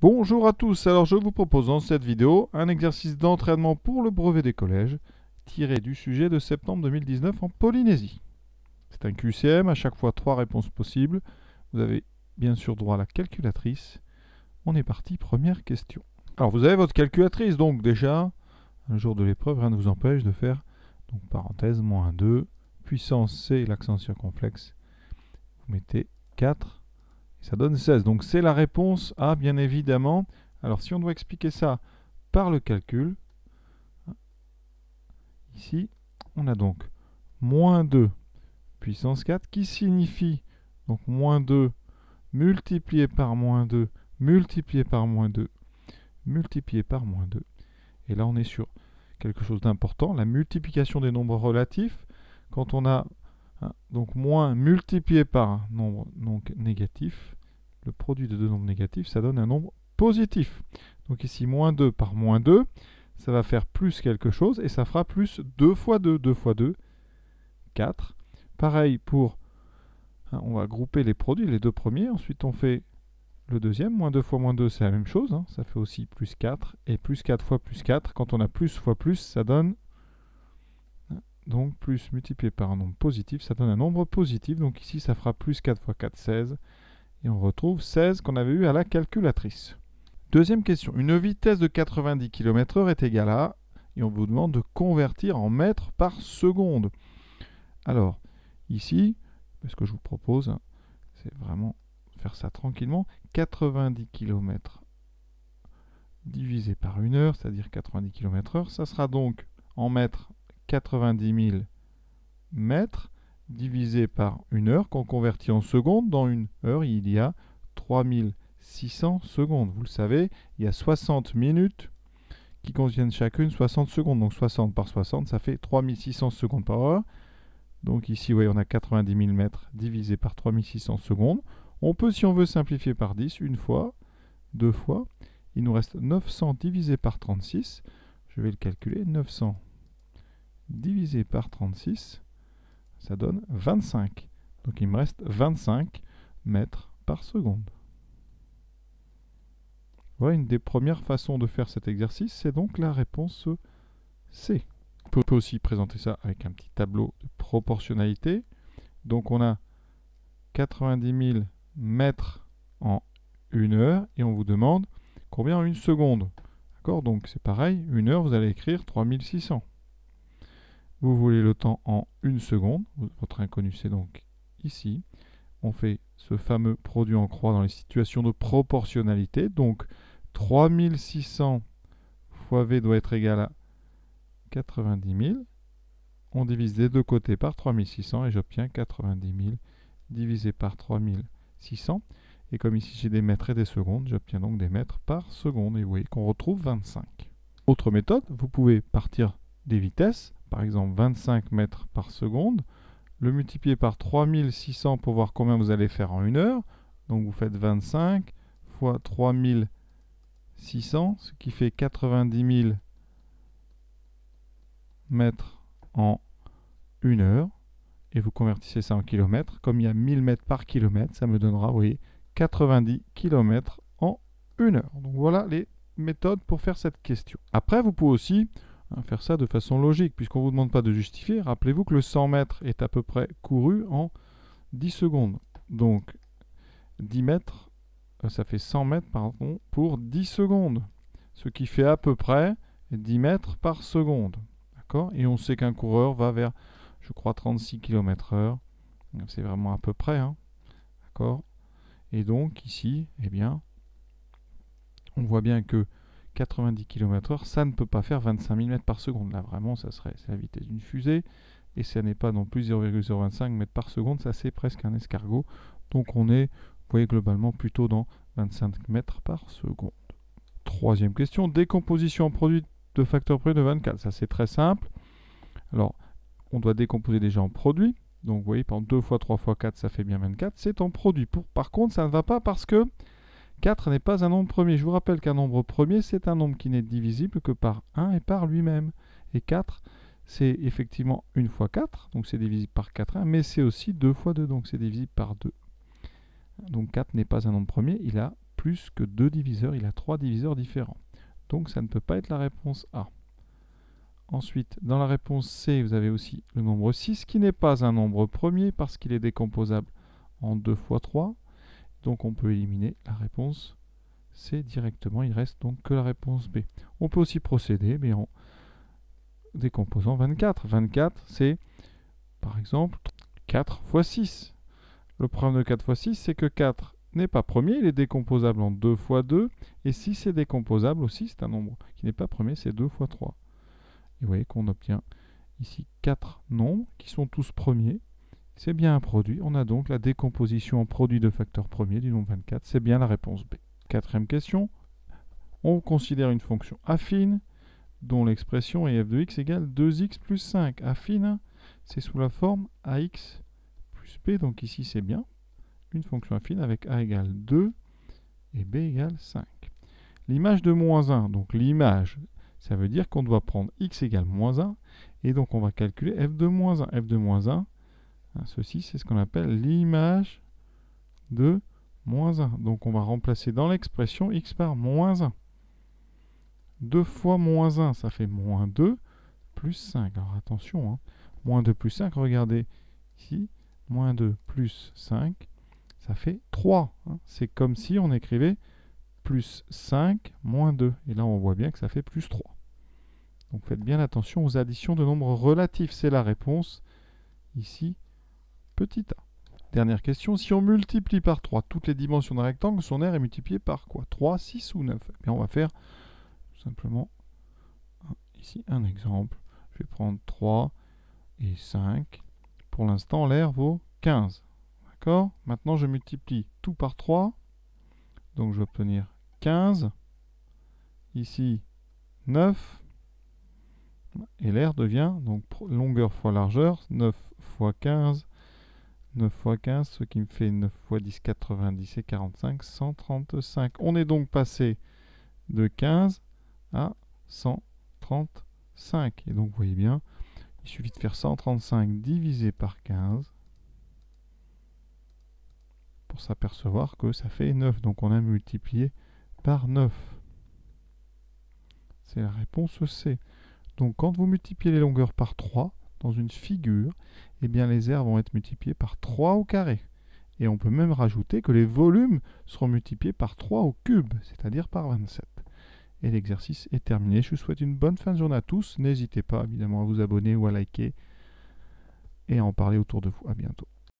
Bonjour à tous, alors je vous propose dans cette vidéo un exercice d'entraînement pour le brevet des collèges tiré du sujet de septembre 2019 en Polynésie. C'est un QCM, à chaque fois 3 réponses possibles. Vous avez bien sûr droit à la calculatrice. On est parti, première question. Alors vous avez votre calculatrice, donc déjà, un jour de l'épreuve, rien ne vous empêche de faire, donc parenthèse, moins 2, puissance C, l'accent circonflexe. Vous mettez 4. Ça donne 16. Donc c'est la réponse A, bien évidemment. Alors si on doit expliquer ça par le calcul, ici, on a donc moins 2 puissance 4 qui signifie donc moins 2 multiplié par moins 2 multiplié par moins 2 multiplié par moins 2. Et là on est sur quelque chose d'important, la multiplication des nombres relatifs. Quand on a donc moins multiplié par un nombre donc négatif, le produit de deux nombres négatifs, ça donne un nombre positif. Donc ici, moins 2 par moins 2, ça va faire plus quelque chose, et ça fera plus 2 fois 2. 2 fois 2, 4. Pareil pour, on va grouper les produits, les deux premiers, ensuite on fait le deuxième, moins 2 fois moins 2, c'est la même chose, ça fait aussi plus 4, et plus 4 fois plus 4, quand on a plus fois plus, ça donne donc plus multiplié par un nombre positif, ça donne un nombre positif. Donc ici, ça fera plus 4 fois 4, 16. Et on retrouve 16 qu'on avait eu à la calculatrice. Deuxième question. Une vitesse de 90 km/h est égale à... Et on vous demande de convertir en mètres par seconde. Alors, ici, ce que je vous propose, c'est vraiment faire ça tranquillement. 90 km divisé par 1 heure, c'est-à-dire 90 km/h, ça sera donc en mètres 90 000 mètres divisé par 1 heure, qu'on convertit en secondes. Dans 1 heure, il y a 3600 secondes. Vous le savez, il y a 60 minutes qui contiennent chacune 60 secondes. Donc 60 par 60, ça fait 3600 secondes par heure. Donc ici, oui, on a 90 000 mètres divisé par 3600 secondes. On peut, si on veut, simplifier par 10, une fois, deux fois. Il nous reste 900 divisé par 36. Je vais le calculer. 900 divisé par 36, ça donne 25. Donc il me reste 25 mètres par seconde. Voilà une des premières façons de faire cet exercice, c'est donc la réponse C. On peut aussi présenter ça avec un petit tableau de proportionnalité. Donc on a 90 000 mètres en 1 heure et on vous demande combien en 1 seconde. D'accord? Donc c'est pareil, 1 heure, vous allez écrire 3600. Vous voulez le temps en 1 seconde. Votre inconnu, c'est donc ici. On fait ce fameux produit en croix dans les situations de proportionnalité. Donc 3600 fois V doit être égal à 90 000. On divise des deux côtés par 3600 et j'obtiens 90 000 divisé par 3600. Et comme ici j'ai des mètres et des secondes, j'obtiens donc des mètres par seconde. Et vous voyez qu'on retrouve 25. Autre méthode, vous pouvez partir des vitesses, par exemple 25 mètres par seconde, le multiplier par 3600 pour voir combien vous allez faire en 1 heure. Donc vous faites 25 fois 3600, ce qui fait 90 000 mètres en 1 heure. Et vous convertissez ça en kilomètres. Comme il y a 1000 mètres par kilomètre, ça me donnera, vous voyez, 90 km en 1 heure. Donc voilà les méthodes pour faire cette question. Après, vous pouvez aussi faire ça de façon logique, puisqu'on ne vous demande pas de justifier. Rappelez-vous que le 100 mètres est à peu près couru en 10 secondes. Donc 10 mètres, ça fait 100 mètres pardon, pour 10 secondes. Ce qui fait à peu près 10 mètres par seconde. D'accord? Et on sait qu'un coureur va vers, je crois, 36 km/h. C'est vraiment à peu près. D'accord? Et donc ici, eh bien, on voit bien que 90 km/h, ça ne peut pas faire 25 000 mètres par seconde. Là, vraiment, c'est la vitesse d'une fusée. Et ça n'est pas non plus 0,025 mètres par seconde. Ça, c'est presque un escargot. Donc, on est, vous voyez, globalement plutôt dans 25 mètres par seconde. Troisième question. Décomposition en produit de facteur près de 24. Ça, c'est très simple. Alors, on doit décomposer déjà en produit. Donc, vous voyez, par 2 fois 3 fois 4, ça fait bien 24. C'est en produit. Par contre, ça ne va pas parce que 4 n'est pas un nombre premier. Je vous rappelle qu'un nombre premier, c'est un nombre qui n'est divisible que par 1 et par lui-même. Et 4, c'est effectivement 1 fois 4, donc c'est divisible par 4, mais c'est aussi 2 fois 2, donc c'est divisible par 2. Donc 4 n'est pas un nombre premier, il a plus que 2 diviseurs, il a 3 diviseurs différents. Donc ça ne peut pas être la réponse A. Ensuite, dans la réponse C, vous avez aussi le nombre 6, qui n'est pas un nombre premier parce qu'il est décomposable en 2 fois 3. Donc on peut éliminer la réponse C directement. Il reste donc que la réponse B. On peut aussi procéder mais en décomposant 24. 24, c'est par exemple 4 fois 6. Le problème de 4 fois 6, c'est que 4 n'est pas premier, il est décomposable en 2 fois 2. Et 6 est décomposable aussi, c'est un nombre qui n'est pas premier, c'est 2 fois 3. Et vous voyez qu'on obtient ici 4 nombres qui sont tous premiers. C'est bien un produit. On a donc la décomposition en produit de facteurs premiers du nombre 24. C'est bien la réponse B. Quatrième question. On considère une fonction affine dont l'expression est f de x égale 2x plus 5. Affine, c'est sous la forme ax plus b. Donc ici, c'est bien une fonction affine avec a égale 2 et b égale 5. L'image de moins 1, donc l'image, ça veut dire qu'on doit prendre x égale moins 1, et donc on va calculer f de moins 1. f de moins 1, ceci c'est ce qu'on appelle l'image de moins 1. Donc on va remplacer dans l'expression x par moins 1. 2 fois moins 1, ça fait moins 2 plus 5. Alors attention, moins 2 plus 5, regardez ici, moins 2 plus 5, ça fait 3. C'est comme si on écrivait plus 5 moins 2. Et là, on voit bien que ça fait plus 3. Donc faites bien attention aux additions de nombres relatifs. C'est la réponse ici, petit a. Dernière question, si on multiplie par 3 toutes les dimensions d'un rectangle, son aire est multipliée par quoi? 3, 6 ou 9? Eh bien, on va faire tout simplement ici un exemple. Je vais prendre 3 et 5. Pour l'instant, l'aire vaut 15. D'accord? Maintenant, je multiplie tout par 3. Donc, je vais obtenir 15. Ici, 9. Et l'aire devient, donc longueur fois largeur, 9 fois 15. 9 fois 15, ce qui me fait 9 fois 10, 90 et 45, 135. On est donc passé de 15 à 135. Et donc, vous voyez bien, il suffit de faire 135 divisé par 15 pour s'apercevoir que ça fait 9. Donc, on a multiplié par 9. C'est la réponse C. Donc, quand vous multipliez les longueurs par 3 dans une figure, eh bien, les aires vont être multipliées par 3 au carré. Et on peut même rajouter que les volumes seront multipliés par 3 au cube, c'est-à-dire par 27. Et l'exercice est terminé. Je vous souhaite une bonne fin de journée à tous. N'hésitez pas, évidemment, à vous abonner ou à liker et à en parler autour de vous. À bientôt.